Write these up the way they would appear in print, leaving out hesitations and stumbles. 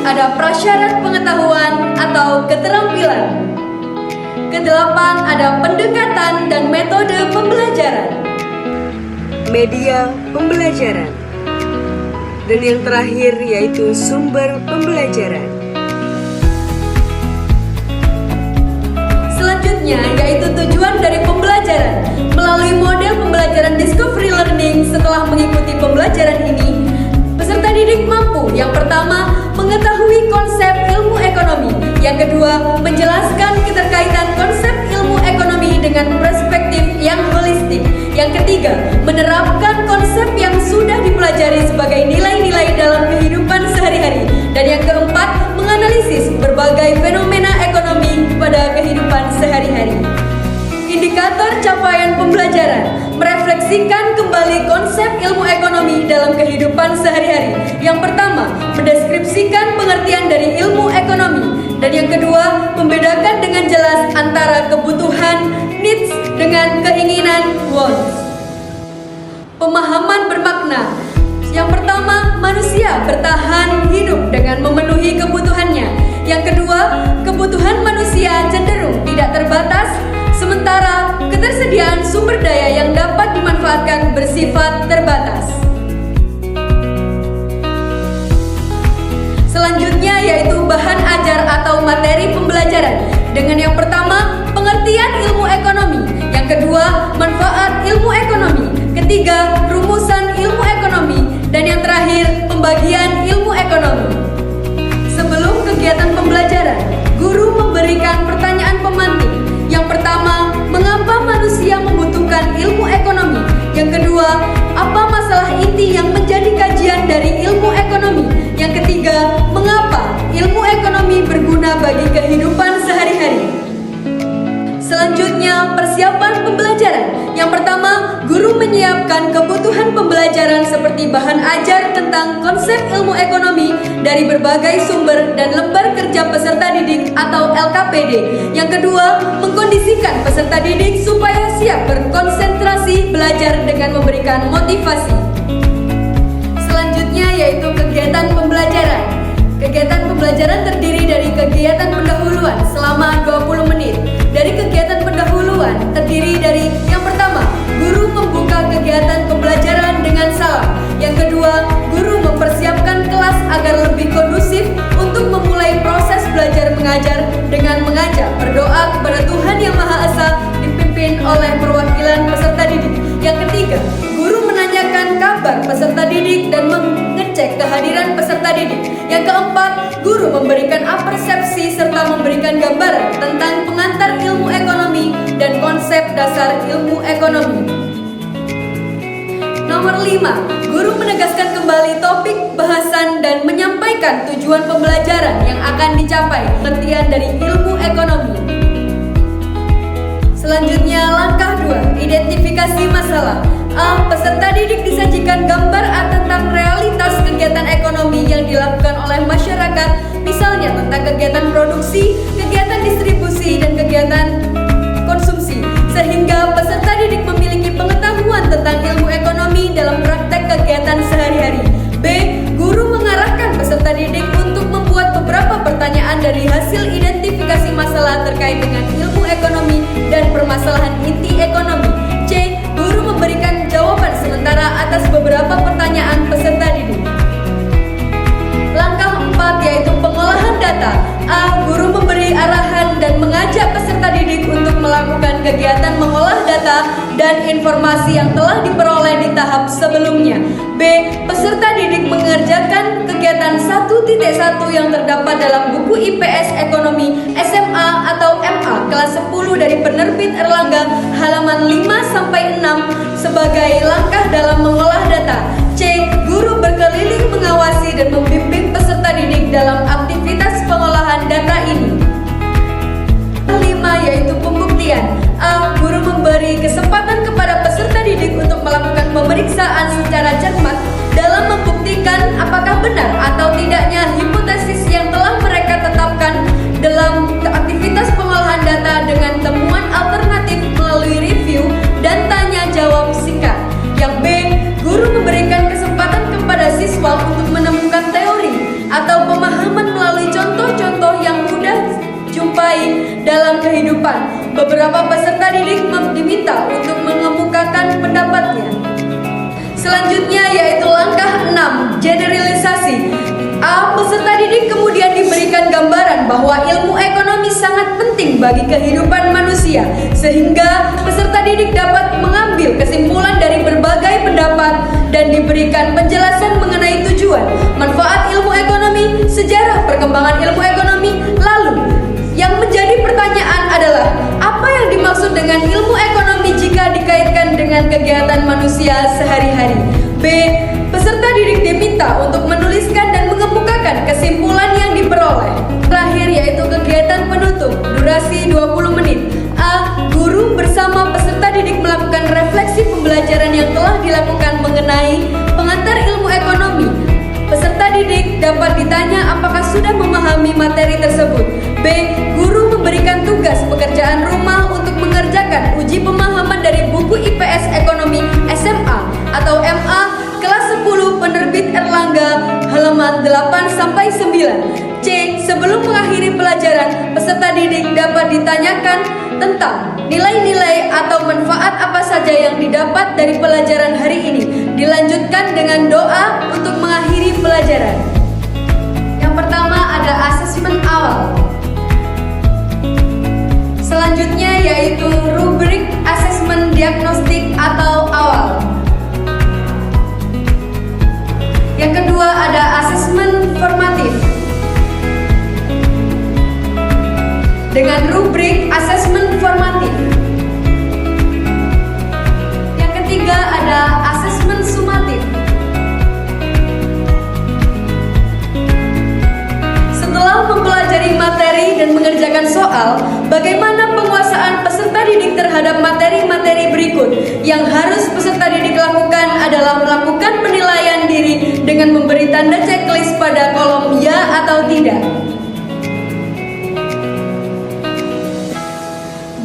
ada prasyarat pengetahuan atau keterampilan. Kedelapan, ada pendekatan dan metode pembelajaran. Media pembelajaran. Dan yang terakhir yaitu sumber pembelajaran. Selanjutnya yaitu tujuan dari pembelajaran. Melalui model pembelajaran discovery learning, setelah mengikuti pembelajaran ini, peserta didik mampu yang pertama mengetahui konsep ilmu ekonomi, yang kedua menjelaskan keterkaitan konsep ilmu ekonomi dengan perspektif yang holistik, yang ketiga menerapkan konsep yang sudah dipelajari sebagai nilai-nilai dalam kehidupan sehari-hari, dan yang keempat menganalisis berbagai fenomena ekonomi pada kehidupan sehari-hari. Indikator capaian pembelajaran merefleksikan kembali konsep ilmu ekonomi dalam kehidupan sehari-hari. Yang pertama, mendeskripsikan pengertian dari ilmu ekonomi, dan yang kedua, membedakan dengan jelas antara kebutuhan needs dengan keinginan wants. Pemahaman bermakna. Yang pertama, manusia bertahan hidup dengan memenuhi kebutuhannya. Yang kedua, kebutuhan manusia cenderung tidak terbatas, sementara ketersediaan sumber daya yang dapat dimanfaatkan bersifat terbatas. Selanjutnya yaitu bahan ajar atau materi pembelajaran. Dengan yang pertama, pengertian ilmu ekonomi. Yang kedua, manfaat ilmu ekonomi. Ketiga, rumusan ilmu ekonomi. Dan yang terakhir, pembagian ilmu ekonomi. Sebelum kegiatan pembelajaran, guru memberikan pertanyaan pemantik. Yang pertama, mengapa manusia membutuhkan ilmu ekonomi? Yang kedua, apa masalah inti yang menjadi kajian dari ilmu ekonomi? Yang ketiga, mengapa ilmu ekonomi berguna bagi kehidupan sehari-hari? Selanjutnya, persiapan pembelajaran. Yang pertama, guru menyiapkan kebutuhan pembelajaran seperti bahan ajar tentang konsep ilmu ekonomi dari berbagai sumber dan lembar kerja peserta didik atau LKPD. Yang kedua, mengkondisikan peserta didik supaya siap berkonsentrasi belajar dengan memberikan motivasi. Selanjutnya yaitu kegiatan pembelajaran. Kegiatan pembelajaran terdiri dari kegiatan pendahuluan selama 20 menit. Dari kegiatan pendahuluan terdiri dari yang pertama, guru membuka kegiatan pembelajaran dengan salam. Yang kedua, guru mempersiapkan kelas agar lebih kondusif untuk memulai proses belajar mengajar dengan mengajak berdoa kepada Tuhan Yang Maha Esa dipimpin oleh perwakilan peserta didik. Yang ketiga, guru menanyakan kabar peserta didik dan mengecek kehadiran peserta didik. Yang keempat, guru memberikan persepsi serta memberikan gambaran tentang pengantar ilmu ekonomi dan konsep dasar ilmu ekonomi. Nomor 5, guru menegaskan kembali topik bahasan dan menyampaikan tujuan pembelajaran yang akan dicapai, pengertian dari ilmu ekonomi. Selanjutnya, langkah 2, identifikasi masalah. A. Peserta didik disajikan gambar tentang realitas kegiatan ekonomi yang dilakukan oleh masyarakat, misalnya tentang kegiatan produksi, kegiatan distribusi, dan kegiatan konsumsi, sehingga peserta didik memiliki pengetahuan tentang ilmu ekonomi dalam praktek kegiatan sehari-hari. B. Guru mengarahkan peserta didik untuk membuat beberapa pertanyaan dari hasil identifikasi masalah terkait dengan ilmu ekonomi dan permasalahan inti ekonomi. C. Guru memberikan jawaban sementara atas beberapa pertanyaan peserta didik. Langkah 4 yaitu pengolahan data. A. Guru memberi arahan dan mengajak peserta didik untuk melakukan kegiatan mengolah data dan informasi yang telah diperoleh di tahap sebelumnya. B. Peserta didik mengerjakan kegiatan 1.1 yang terdapat dalam buku IPS Ekonomi SMA atau MA kelas 10 dari penerbit Erlangga halaman 5-6 sebagai langkah dalam mengolah data. C. Guru berkeliling mengawasi dan membimbing peserta didik dalam aktivitas pengolahan data ini. 5 yaitu pembuktian. A. Guru memberi kesempatan kepada peserta didik untuk melakukan pemeriksaan secara cermat dalam membuktikan apakah benar atau tidaknya hipotesis yang telah mereka tetapkan dalam aktivitas pengolahan data dengan temuan alternatif melalui review dan tanya jawab singkat. diminta untuk mengemukakan pendapatnya. Selanjutnya yaitu langkah 6, generalisasi. Peserta didik kemudian diberikan gambaran bahwa ilmu ekonomi sangat penting bagi kehidupan manusia, sehingga peserta didik dapat mengambil kesimpulan dari berbagai pendapat dan diberikan penjelasan mengenai tujuan, manfaat ilmu ekonomi, sejarah perkembangan ilmu ekonomi. Lalu, yang menjadi pertanyaan adalah, apa yang dimaksud dengan ilmu ekonomi jika dikaitkan dengan kegiatan manusia sehari-hari? B. Peserta didik diminta untuk menuliskan dan mengemukakan kesimpulan yang diperoleh. Terakhir yaitu kegiatan penutup, durasi 20 menit. A. Guru bersama peserta didik melakukan refleksi pembelajaran yang telah dilakukan mengenai pengantar ilmu ekonomi. Peserta didik dapat ditanya apakah sudah memahami materi tersebut. B. Guru memberikan tugas pekerjaan rumah untuk mengerjakan uji pemahaman dari buku IPS Ekonomi SMA atau MA kelas 10 penerbit Erlangga halaman 8-9. C. Sebelum mengakhiri pelajaran, peserta didik dapat ditanyakan tentang nilai-nilai atau manfaat apa saja yang didapat dari pelajaran hari ini. Dilanjutkan dengan doa untuk mengakhiri pelajaran. Yang pertama ada asesmen awal. Selanjutnya yaitu rubrik asesmen diagnostik atau awal. Yang kedua ada asesmen formatif dengan rubrik asesmen formatif. Yang ketiga ada asesmen sumatif. Setelah mempelajari materi dan mengerjakan soal, bagaimana penguasaan peserta didik terhadap materi-materi berikut? Yang harus peserta didik lakukan adalah melakukan penilaian diri dengan memberi tanda checklist pada kolom ya atau tidak.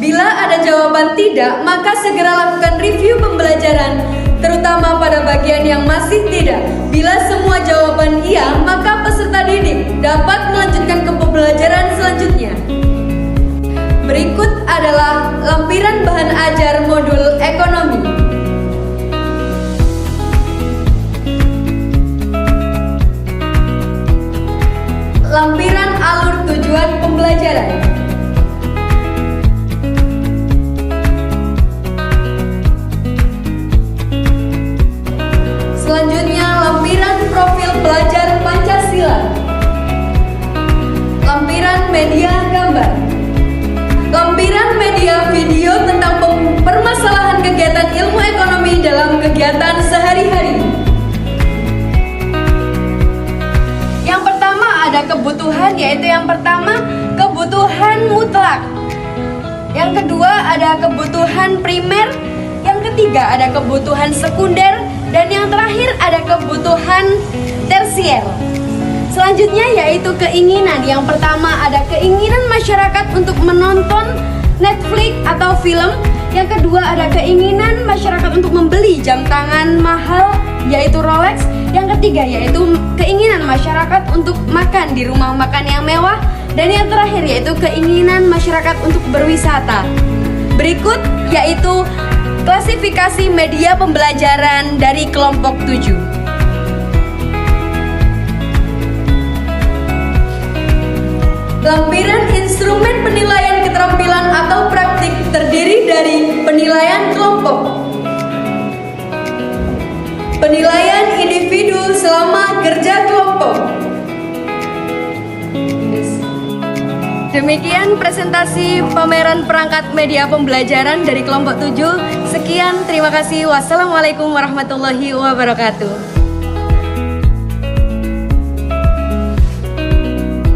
Bila ada jawaban tidak, maka segera lakukan review pembelajaran, terutama pada bagian yang masih tidak. Bila semua jawaban iya, maka peserta didik dapat melanjutkan ke pembelajaran selanjutnya. Berikut adalah lampiran bahan ajar modul ekonomi. Lampiran alur tujuan pembelajaran. Selanjutnya lampiran profil pelajar Pancasila. Lampiran media gambar. Lampiran media video tentang permasalahan kegiatan ilmu ekonomi dalam kegiatan sehari-hari. Yang pertama ada kebutuhan, yaitu yang pertama kebutuhan mutlak. Yang kedua ada kebutuhan primer. Yang ketiga ada kebutuhan sekunder. Dan yang terakhir ada kebutuhan tersier. Selanjutnya yaitu keinginan. Yang pertama ada keinginan masyarakat untuk menonton Netflix atau film. Yang kedua ada keinginan masyarakat untuk membeli jam tangan mahal, yaitu Rolex. Yang ketiga yaitu keinginan masyarakat untuk makan di rumah makan yang mewah. Dan yang terakhir yaitu keinginan masyarakat untuk berwisata. Berikut yaitu klasifikasi media pembelajaran dari kelompok 7. Lampiran instrumen penilaian keterampilan atau praktik terdiri dari penilaian kelompok, penilaian individu selama kerja kelompok. Demikian presentasi pameran perangkat media pembelajaran dari kelompok 7. Sekian, terima kasih. Wassalamualaikum warahmatullahi wabarakatuh.